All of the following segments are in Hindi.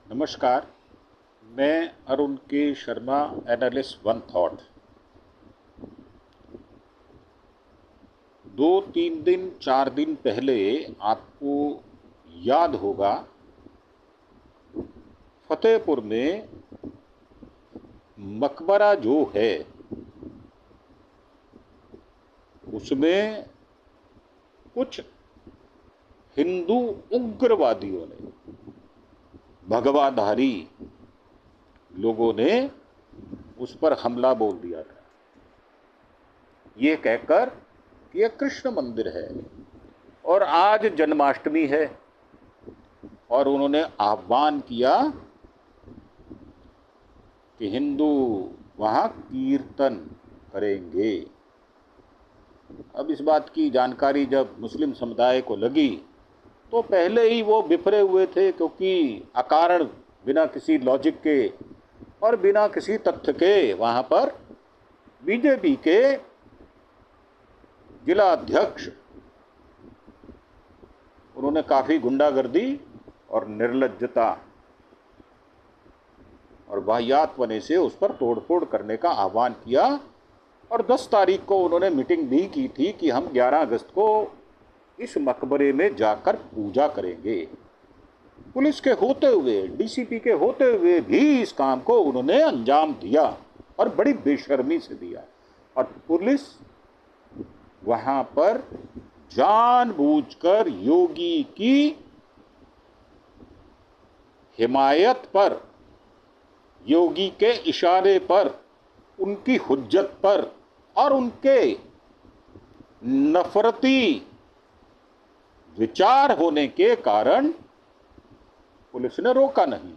नमस्कार। मैं अरुण के शर्मा, एनालिस्ट वन थॉट। 2-3 दिन 4 दिन पहले आपको याद होगा, फतेहपुर में मकबरा जो है उसमें कुछ हिंदू उग्रवादियों ने, भगवाधारी लोगों ने उस पर हमला बोल दिया था, ये कहकर कि यह कृष्ण मंदिर है और आज जन्माष्टमी है। और उन्होंने आह्वान किया कि हिंदू वहाँ कीर्तन करेंगे। अब इस बात की जानकारी जब मुस्लिम समुदाय को लगी तो पहले ही वो बिफरे हुए थे, क्योंकि अकारण बिना किसी लॉजिक के और बिना किसी तथ्य के वहाँ पर बीजेपी के जिला अध्यक्ष, उन्होंने काफ़ी गुंडागर्दी और निर्लज्जता और वाहियातपने से उस पर तोड़फोड़ करने का आह्वान किया। और 10 तारीख को उन्होंने मीटिंग भी की थी कि हम 11 अगस्त को इस मकबरे में जाकर पूजा करेंगे। पुलिस के होते हुए, डीसीपी के होते हुए भी इस काम को उन्होंने अंजाम दिया और बड़ी बेशर्मी से दिया। और पुलिस वहाँ पर जानबूझकर योगी की हिमायत पर, योगी के इशारे पर, उनकी हुज्जत पर और उनके नफरती विचार होने के कारण पुलिस ने रोका नहीं।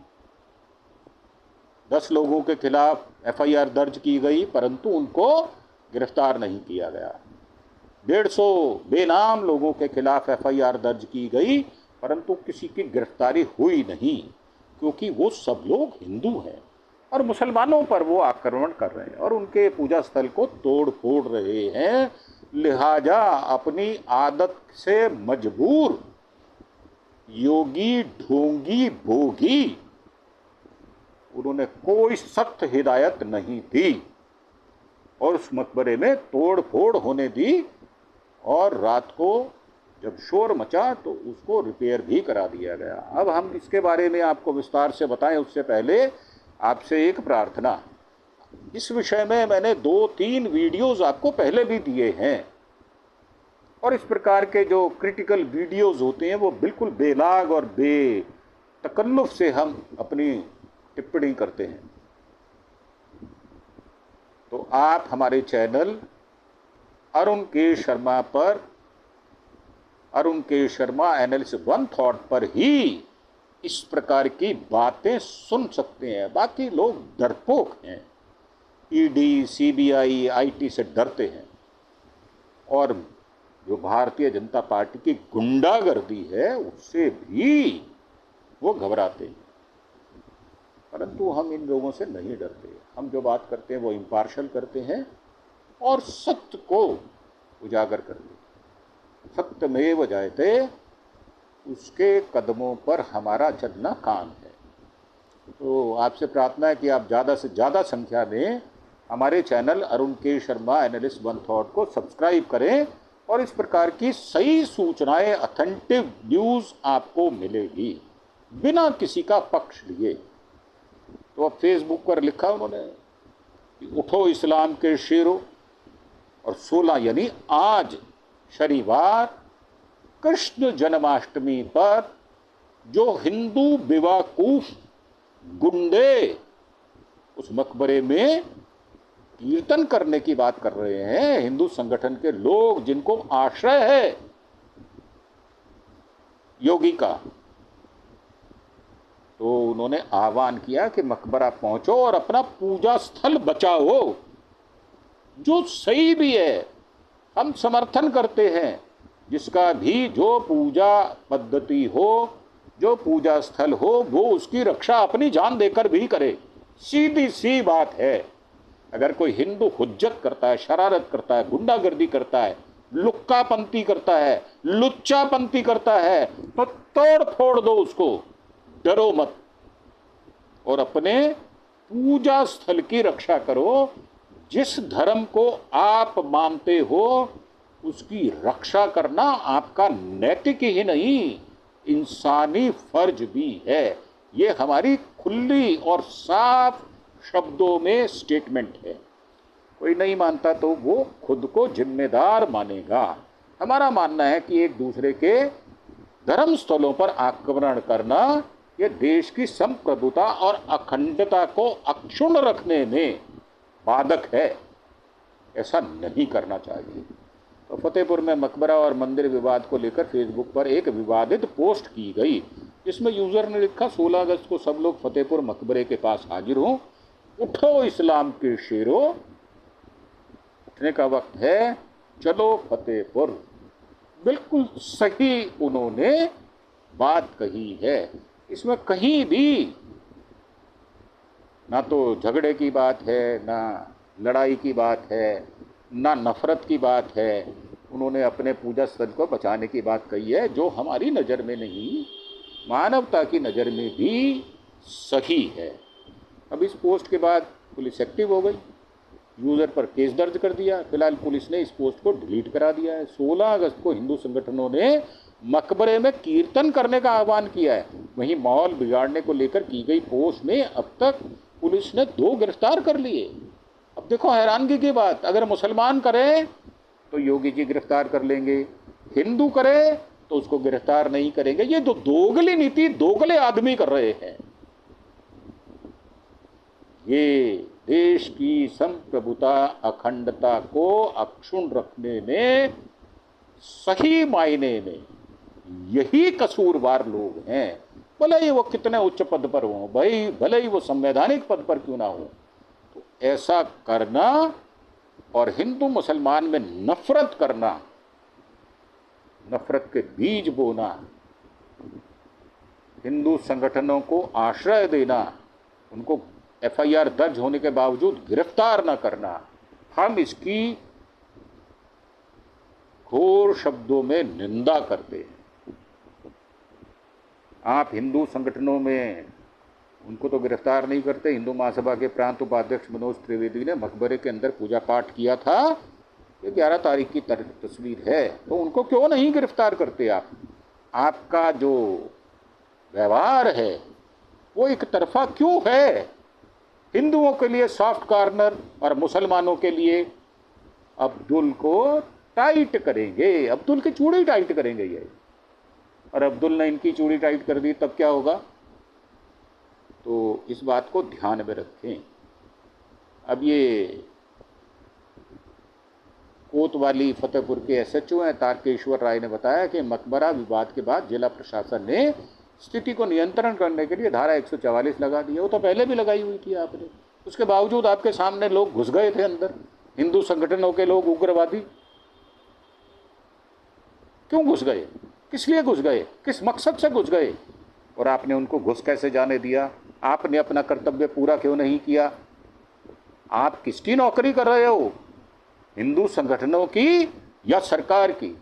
10 लोगों के खिलाफ एफआईआर दर्ज की गई, परंतु उनको गिरफ्तार नहीं किया गया। 150 बेनाम लोगों के खिलाफ एफआईआर दर्ज की गई, परंतु किसी की गिरफ्तारी हुई नहीं, क्योंकि वो सब लोग हिंदू हैं और मुसलमानों पर वो आक्रमण कर रहे हैं और उनके पूजा स्थल को तोड़ फोड़ रहे हैं। लिहाजा अपनी आदत से मजबूर योगी ढोंगी भोगी, उन्होंने कोई सख्त हिदायत नहीं दी और उस मकबरे में तोड़ फोड़ होने दी। और रात को जब शोर मचा तो उसको रिपेयर भी करा दिया गया। अब हम इसके बारे में आपको विस्तार से बताएं, उससे पहले आपसे एक प्रार्थना। इस विषय में मैंने 2-3 वीडियोस आपको पहले भी दिए हैं और इस प्रकार के जो क्रिटिकल वीडियोस होते हैं वो बिल्कुल बेलाग और बेतकल्लुफ से हम अपनी टिप्पणी करते हैं। तो आप हमारे चैनल अरुण के शर्मा पर, अरुण के शर्मा एनालिस्ट वन थॉट पर ही इस प्रकार की बातें सुन सकते हैं। बाकी लोग डरपोक हैं, ईडी, सीबीआई, आईटी से डरते हैं और जो भारतीय जनता पार्टी की गुंडागर्दी है उससे भी वो घबराते हैं। परंतु हम इन लोगों से नहीं डरते। हम जो बात करते हैं वो इम्पार्शल करते हैं और सत्य को उजागर करते हैं। सत्यमेव जयते, उसके कदमों पर हमारा चलना काम है। तो आपसे प्रार्थना है कि आप ज़्यादा से ज़्यादा संख्या में हमारे चैनल अरुण के शर्मा एनालिस्ट वन थॉट को सब्सक्राइब करें और इस प्रकार की सही सूचनाएं, ऑथेंटिक न्यूज़ आपको मिलेगी बिना किसी का पक्ष लिए। तो अब फेसबुक पर लिखा उन्होंने, उठो इस्लाम के शेरों, और 16 यानी आज शनिवार कृष्ण जन्माष्टमी पर जो हिंदू बेवकूफ गुंडे उस मकबरे में कीर्तन करने की बात कर रहे हैं, हिंदू संगठन के लोग जिनको आश्रय है योगी का, तो उन्होंने आह्वान किया कि मकबरा पहुंचो और अपना पूजा स्थल बचाओ, जो सही भी है। हम समर्थन करते हैं जिसका भी जो पूजा पद्धति हो, जो पूजा स्थल हो, वो उसकी रक्षा अपनी जान देकर भी करे। सीधी सी बात है। अगर कोई हिंदू हुज्जत करता है, शरारत करता है, गुंडागर्दी करता है, लुक्कापंती करता है, लुच्चापंती करता है, तो तोड़ फोड़ दो उसको, डरो मत। और अपने पूजा स्थल की रक्षा करो। जिस धर्म को आप मानते हो उसकी रक्षा करना आपका नैतिक ही नहीं, इंसानी फर्ज भी है। ये हमारी खुली और साफ शब्दों में स्टेटमेंट है। कोई नहीं मानता तो वो खुद को जिम्मेदार मानेगा। हमारा मानना है कि एक दूसरे के धर्म स्थलों पर आक्रमण करना ये देश की संप्रभुता और अखंडता को अक्षुण्ण रखने में बाधक है। ऐसा नहीं करना चाहिए। तो फतेहपुर में मकबरा और मंदिर विवाद को लेकर फेसबुक पर एक विवादित पोस्ट की गई, जिसमें यूजर ने लिखा, 16 अगस्त को सब लोग फतेहपुर मकबरे के पास हाजिर हों, उठो इस्लाम के शेरों, उठने का वक्त है, चलो फतेहपुर। बिल्कुल सही उन्होंने बात कही है। इसमें कहीं भी ना तो झगड़े की बात है, ना लड़ाई की बात है, ना नफरत की बात है। उन्होंने अपने पूजा स्थल को बचाने की बात कही है, जो हमारी नज़र में नहीं, मानवता की नज़र में भी सही है। अब इस पोस्ट के बाद पुलिस एक्टिव हो गई, यूज़र पर केस दर्ज कर दिया। फिलहाल पुलिस ने इस पोस्ट को डिलीट करा दिया है। 16 अगस्त को हिंदू संगठनों ने मकबरे में कीर्तन करने का आह्वान किया है। वहीं माहौल बिगाड़ने को लेकर की गई पोस्ट में अब तक पुलिस ने 2 गिरफ्तार कर लिए। अब देखो हैरानगी की बात, अगर मुसलमान करे तो योगी जी गिरफ्तार कर लेंगे, हिंदू करे तो उसको गिरफ्तार नहीं करेंगे। ये जो दोगली नीति दोगले आदमी कर रहे हैं, ये देश की संप्रभुता अखंडता को अक्षुण्ण रखने में सही मायने में यही कसूरवार लोग हैं। भले ही वो कितने उच्च पद पर हों, भाई भले ही वो संवैधानिक पद पर क्यों ना हो, तो ऐसा करना और हिंदू मुसलमान में नफरत करना, नफरत के बीज बोना, हिंदू संगठनों को आश्रय देना, उनको एफआईआर दर्ज होने के बावजूद गिरफ्तार न करना, हम इसकी घोर शब्दों में निंदा करते हैं। आप हिंदू संगठनों में उनको तो गिरफ्तार नहीं करते। हिंदू महासभा के प्रांत उपाध्यक्ष मनोज त्रिवेदी ने मकबरे के अंदर पूजा पाठ किया था, ये 11 तारीख की तस्वीर है, तो उनको क्यों नहीं गिरफ्तार करते आप? आपका जो व्यवहार है वो एक तरफा क्यों है? हिंदुओं के लिए सॉफ्ट कॉर्नर और मुसलमानों के लिए अब्दुल को टाइट करेंगे, अब्दुल की चूड़ी टाइट करेंगे ये, और अब्दुल ने इनकी चूड़ी टाइट कर दी तब क्या होगा? तो इस बात को ध्यान में रखें। अब ये कोतवाली फतेहपुर के एसएचओ हैं तारकेश्वर राय ने बताया कि मकबरा विवाद के बाद जिला प्रशासन ने स्थिति को नियंत्रण करने के लिए धारा 144 लगा दी है। वो तो पहले भी लगाई हुई थी आपने, उसके बावजूद आपके सामने लोग घुस गए थे अंदर, हिंदू संगठनों के लोग, उग्रवादी। क्यों घुस गए? किस लिए घुस गए? किस मकसद से घुस गए? और आपने उनको घुस कैसे जाने दिया? आपने अपना कर्तव्य पूरा क्यों नहीं किया? आप किसकी नौकरी कर रहे हो? हिंदू संगठनों की या सरकार की?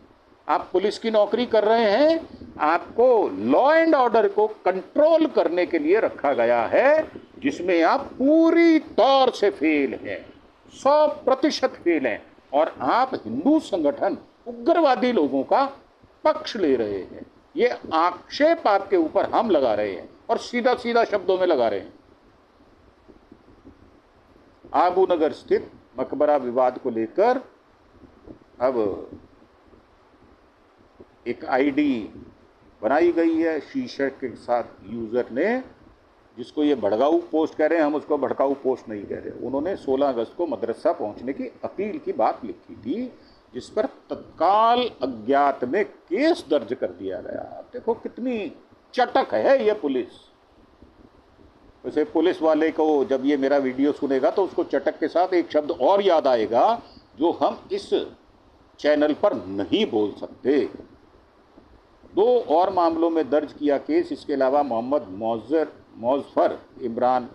आप पुलिस की नौकरी कर रहे हैं। आपको लॉ एंड ऑर्डर को कंट्रोल करने के लिए रखा गया है, जिसमें आप पूरी तौर से फेल हैं, 100% फेल हैं, और आप हिंदू संगठन उग्रवादी लोगों का पक्ष ले रहे हैं। ये आक्षेप आपके ऊपर हम लगा रहे हैं और सीधा सीधा शब्दों में लगा रहे हैं। आबू नगर स्थित मकबरा विवाद को लेकर अब एक आईडी बनाई गई है शीर्षक के साथ यूजर ने, जिसको ये भड़काऊ पोस्ट कह रहे हैं, हम उसको भड़काऊ पोस्ट नहीं कह रहे। उन्होंने 16 अगस्त को मदरसा पहुंचने की अपील की बात लिखी थी, जिस पर तत्काल अज्ञात में केस दर्ज कर दिया गया। देखो कितनी चटक है ये पुलिस। वैसे पुलिस वाले को जब ये मेरा वीडियो सुनेगा तो उसको चटक के साथ एक शब्द और याद आएगा जो हम इस चैनल पर नहीं बोल सकते। 2 और मामलों में दर्ज किया केस। इसके अलावा मोहम्मद मौजफर इमरान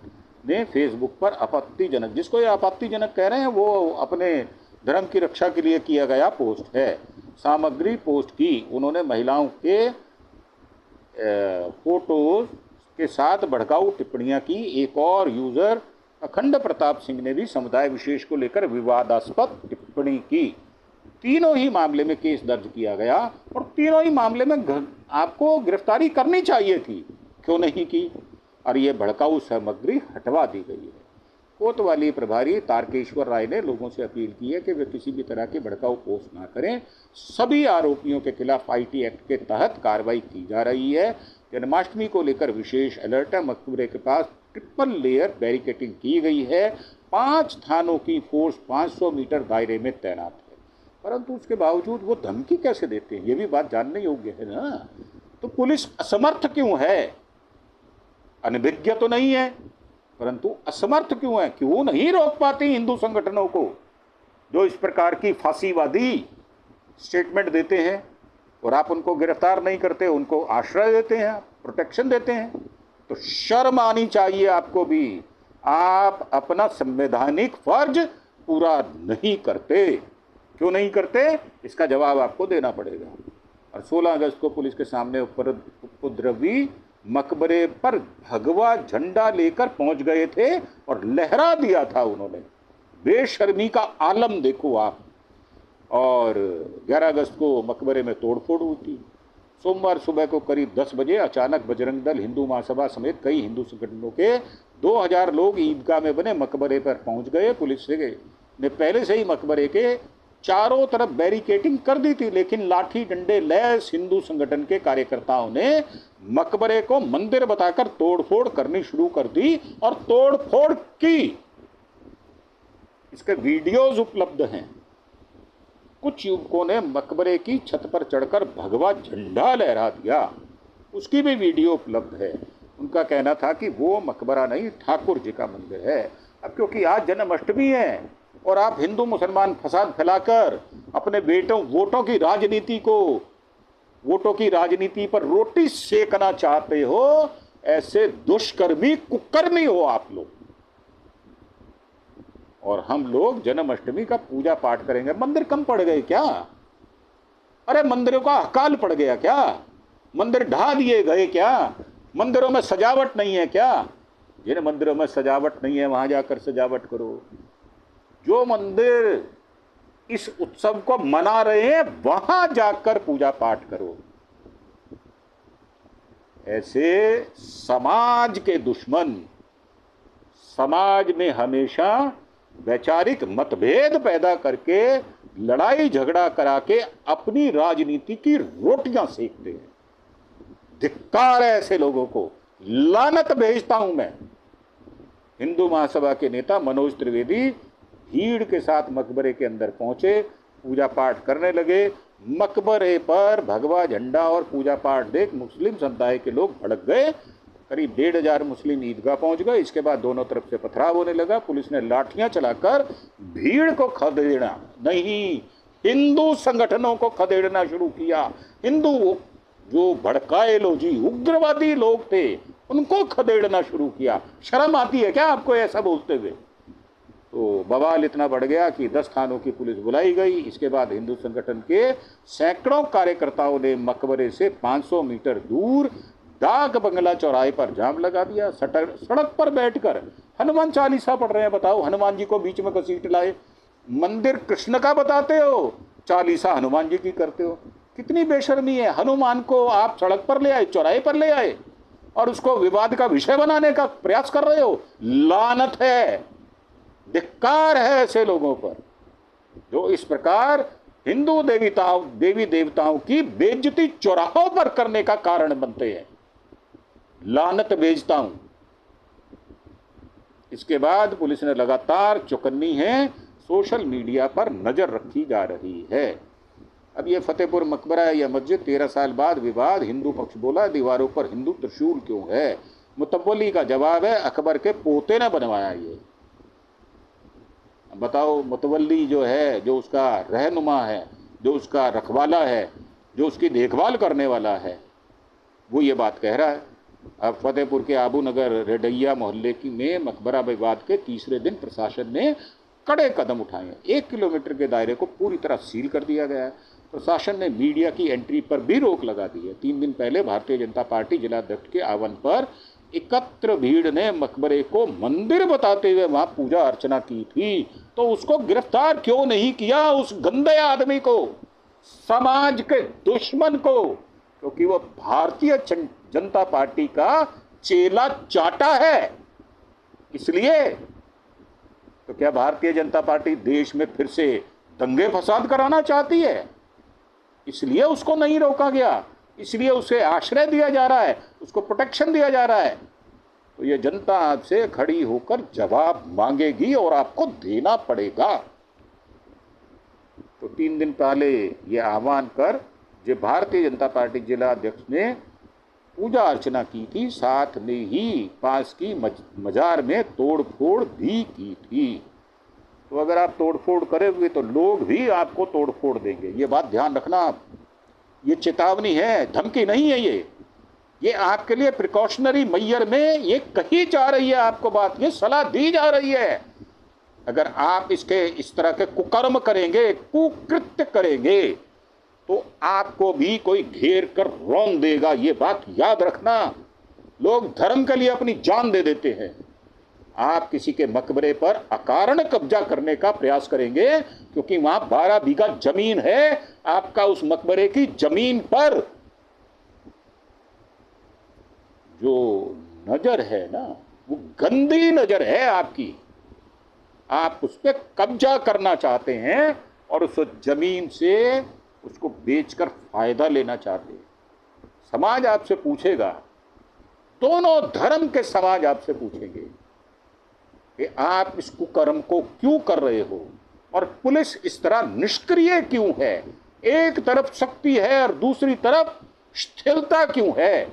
ने फेसबुक पर आपत्तिजनक, जिसको ये आपत्तिजनक कह रहे हैं, वो अपने धर्म की रक्षा के लिए किया गया पोस्ट है, सामग्री पोस्ट की। उन्होंने महिलाओं के फोटोज के साथ भड़काऊ टिप्पणियां की एक और यूजर अखंड प्रताप सिंह ने भी समुदाय विशेष को लेकर विवादास्पद टिप्पणी की। तीनों ही मामले में केस दर्ज किया गया और तीनों ही मामले में आपको गिरफ्तारी करनी चाहिए थी, क्यों नहीं की? और ये भड़काऊ सामग्री हटवा दी गई है। कोतवाली प्रभारी तारकेश्वर राय ने लोगों से अपील की है कि वे किसी भी तरह की भड़काऊ पोस्ट ना करें। सभी आरोपियों के खिलाफ आईटी एक्ट के तहत कार्रवाई की जा रही है। जन्माष्टमी को लेकर विशेष अलर्ट है। मकबरे के पास ट्रिपल लेयर बैरिकेडिंग की गई है। 5 थानों की फोर्स 500 मीटर दायरे में तैनात है, परंतु उसके बावजूद वो धमकी कैसे देते हैं, ये भी बात जानने योग्य है ना। तो पुलिस असमर्थ क्यों है? अनभिज्ञ तो नहीं है, परंतु असमर्थ क्यों है? क्यों नहीं रोक पाती हिंदू संगठनों को जो इस प्रकार की फांसीवादी स्टेटमेंट देते हैं? और आप उनको गिरफ्तार नहीं करते, उनको आश्रय देते हैं, प्रोटेक्शन देते हैं। तो शर्म आनी चाहिए आपको भी। आप अपना संवैधानिक फर्ज पूरा नहीं करते। क्यों नहीं करते, इसका जवाब आपको देना पड़ेगा। और 16 अगस्त को पुलिस के सामने उपद्रवी मकबरे पर भगवा झंडा लेकर पहुंच गए थे और लहरा दिया था उन्होंने। बेशर्मी का आलम देखो आप। और 11 अगस्त को मकबरे में तोड़फोड़ हुई थी। सोमवार सुबह को करीब 10 बजे अचानक बजरंग दल, हिंदू महासभा समेत कई हिंदू संगठनों के 2000 लोग ईदगाह में बने मकबरे पर पहुंच गए। पुलिस ने पहले से ही मकबरे के चारों तरफ बैरिकेडिंग कर दी थी, लेकिन लाठी डंडे लैस हिंदू संगठन के कार्यकर्ताओं ने मकबरे को मंदिर बताकर तोड़फोड़ करनी शुरू कर दी और तोड़फोड़ की। इसके वीडियोज उपलब्ध हैं। कुछ युवकों ने मकबरे की छत पर चढ़कर भगवा झंडा लहरा दिया, उसकी भी वीडियो उपलब्ध है। उनका कहना था कि वो मकबरा नहीं, ठाकुर जी का मंदिर है। अब क्योंकि आज जन्माष्टमी है और आप हिंदू मुसलमान फसाद फैलाकर अपने वोटों की राजनीति पर रोटी सेकना चाहते हो, ऐसे दुष्कर्मी कुकर्मी हो आप लोग। और हम लोग जन्माष्टमी का पूजा पाठ करेंगे। मंदिर कम पड़ गए क्या? अरे मंदिरों का अकाल पड़ गया क्या? मंदिर ढा दिए गए क्या? मंदिरों में सजावट नहीं है क्या? जिन मंदिरों में सजावट नहीं है वहां जाकर सजावट करो। जो मंदिर इस उत्सव को मना रहे हैं वहां जाकर पूजा पाठ करो। ऐसे समाज के दुश्मन समाज में हमेशा वैचारिक मतभेद पैदा करके लड़ाई झगड़ा करा के अपनी राजनीति की रोटियां सेकते हैं। धिक्कार है ऐसे लोगों को, लानत भेजता हूं मैं। हिंदू महासभा के नेता मनोज त्रिवेदी भीड़ के साथ मकबरे के अंदर पहुंचे, पूजा पाठ करने लगे। मकबरे पर भगवा झंडा और पूजा पाठ देख मुस्लिम समुदाय के लोग भड़क गए। करीब 1500 मुस्लिम ईदगाह पहुंच गए। इसके बाद दोनों तरफ से पथराव होने लगा। पुलिस ने लाठियां चलाकर भीड़ को खदेड़ना नहीं, हिंदू संगठनों को खदेड़ना शुरू किया। हिंदू जो भड़काए लोग जी उग्रवादी लोग थे उनको खदेड़ना शुरू किया। शर्म आती है क्या आपको ऐसा बोलते हुए? तो बवाल इतना बढ़ गया कि 10 थानों की पुलिस बुलाई गई। इसके बाद हिंदू संगठन के सैकड़ों कार्यकर्ताओं ने मकबरे से 500 मीटर दूर डाक बंगला चौराहे पर जाम लगा दिया। सड़क पर बैठकर हनुमान चालीसा पढ़ रहे हैं। बताओ, हनुमान जी को बीच में घसीट लाए। मंदिर कृष्ण का बताते हो, चालीसा हनुमान जी की करते हो। कितनी बेशर्मी है। हनुमान को आप सड़क पर ले आए, चौराहे पर ले आए और उसको विवाद का विषय बनाने का प्रयास कर रहे हो। लानत है, धिक्कार है ऐसे लोगों पर जो इस प्रकार हिंदू देवी देवताओं की बेइज्जती चौराहों पर करने का कारण बनते हैं। लानत भेजता हूं। इसके बाद पुलिस ने लगातार चौकन्नी है, सोशल मीडिया पर नजर रखी जा रही है। अब ये फतेहपुर मकबरा या मस्जिद 13 साल बाद विवाद। हिंदू पक्ष बोला दीवारों पर हिंदू त्रिशूल क्यों है? मुतवल्ली का जवाब है अकबर के पोते ने बनवाया ये। बताओ, मुतवल्ली जो है, जो उसका रहनुमा है, जो उसका रखवाला है, जो उसकी देखभाल करने वाला है, वो ये बात कह रहा है। अब फतेहपुर के आबू नगर रेडैया मोहल्ले में मकबरा विवाद के तीसरे दिन प्रशासन ने कड़े कदम उठाए हैं। 1 किलोमीटर के दायरे को पूरी तरह सील कर दिया गया है। प्रशासन ने मीडिया की एंट्री पर भी रोक लगा दी है। 3 दिन पहले भारतीय जनता पार्टी जिलाध्यक्ष के आह्वान पर एकत्र भीड़ ने मकबरे को मंदिर बताते हुए वहां पूजा अर्चना की थी, तो उसको गिरफ्तार क्यों नहीं किया, उस गंदे आदमी को, समाज के दुश्मन को, क्योंकि वो भारतीय जनता पार्टी का चेला चाटा है। इसलिए तो क्या भारतीय जनता पार्टी देश में फिर से दंगे फसाद कराना चाहती है? इसलिए उसको नहीं रोका गया, इसलिए उसे आश्रय दिया जा रहा है, उसको प्रोटेक्शन दिया जा रहा है। तो ये जनता आपसे खड़ी होकर जवाब मांगेगी और आपको देना पड़ेगा। तो 3 दिन पहले ये आह्वान कर जो भारतीय जनता पार्टी जिला अध्यक्ष ने पूजा अर्चना की थी, साथ में ही पास की मजार में तोड़फोड़ भी की थी। तो अगर आप तोड़फोड़ करेंगे तो लोग भी आपको तोड़फोड़ देंगे, ये बात ध्यान रखना आप। ये चेतावनी है, धमकी नहीं है। ये आपके लिए प्रिकॉशनरी मैयर में ये कही जा रही है आपको बात, ये सलाह दी जा रही है। अगर आप इसके इस तरह के कुकर्म करेंगे, कुकृत्य करेंगे, तो आपको भी कोई घेर कर रौंद देगा, ये बात याद रखना। लोग धर्म के लिए अपनी जान दे देते हैं। आप किसी के मकबरे पर अकारण कब्जा करने का प्रयास करेंगे, क्योंकि वहां 12 बीघा जमीन है आपका, उस मकबरे की जमीन पर जो नजर है ना, वो गंदी नजर है आपकी। आप उस पर कब्जा करना चाहते हैं और उस जमीन से उसको बेचकर फायदा लेना चाहते हैं। समाज आपसे पूछेगा, दोनों धर्म के समाज आपसे पूछेंगे कि आप इस कुकर्म को क्यों कर रहे हो, और पुलिस इस तरह निष्क्रिय क्यों है। एक तरफ शक्ति है और दूसरी तरफ स्थिरता क्यों है?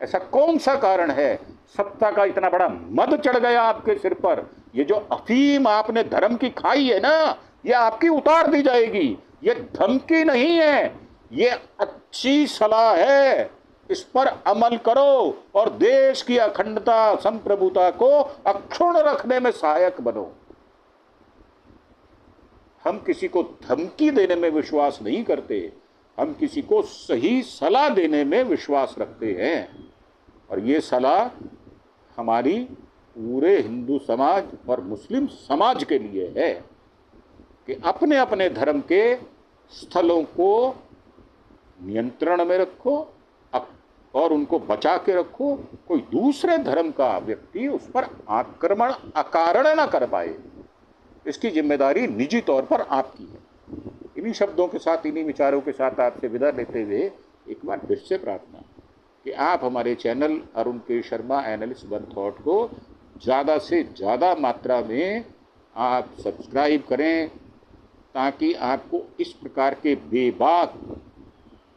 ऐसा कौन सा कारण है? सत्ता का इतना बड़ा मद चढ़ गया आपके सिर पर। ये जो अफीम आपने धर्म की खाई है ना, ये आपकी उतार दी जाएगी। ये धमकी नहीं है, ये अच्छी सलाह है। इस पर अमल करो और देश की अखंडता, संप्रभुता को अक्षुण्ण रखने में सहायक बनो। हम किसी को धमकी देने में विश्वास नहीं करते, हम किसी को सही सलाह देने में विश्वास रखते हैं। और ये सलाह हमारी पूरे हिंदू समाज और मुस्लिम समाज के लिए है कि अपने अपने धर्म के स्थलों को नियंत्रण में रखो और उनको बचा के रखो। कोई दूसरे धर्म का व्यक्ति उस पर आक्रमण अकारण न कर पाए, इसकी जिम्मेदारी निजी तौर पर आपकी है। इन्हीं शब्दों के साथ, इन्हीं विचारों के साथ आपसे विदा लेते हुए एक बार फिर से प्रार्थना कि आप हमारे चैनल अरुण के शर्मा एनालिस्ट वन थॉट को ज़्यादा से ज़्यादा मात्रा में आप सब्सक्राइब करें, ताकि आपको इस प्रकार के बेबाक,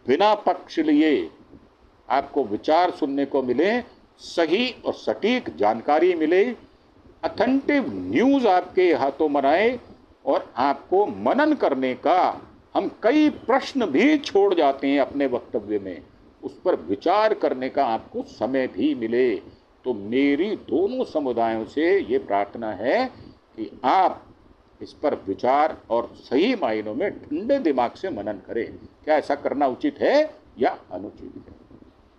बिना पक्ष लिए आपको विचार सुनने को मिले, सही और सटीक जानकारी मिले, ऑथेंटिक न्यूज़ आपके हाथों में आए और आपको मनन करने का, हम कई प्रश्न भी छोड़ जाते हैं अपने वक्तव्य में, उस पर विचार करने का आपको समय भी मिले। तो मेरी दोनों समुदायों से ये प्रार्थना है कि आप इस पर विचार और सही मायनों में ठंडे दिमाग से मनन करें। क्या ऐसा करना उचित है या अनुचित है?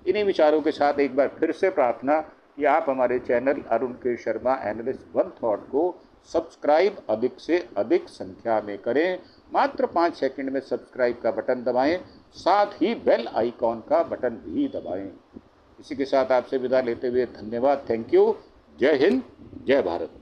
इन्हीं विचारों के साथ एक बार फिर से प्रार्थना कि आप हमारे चैनल अरुण के शर्मा एनालिस्ट वन थॉट को सब्सक्राइब अधिक से अधिक संख्या में करें। मात्र 5 सेकंड में सब्सक्राइब का बटन दबाएं, साथ ही बेल आइकॉन का बटन भी दबाएं। इसी के साथ आपसे विदा लेते हुए धन्यवाद। Thank you. जय हिंद, जय भारत।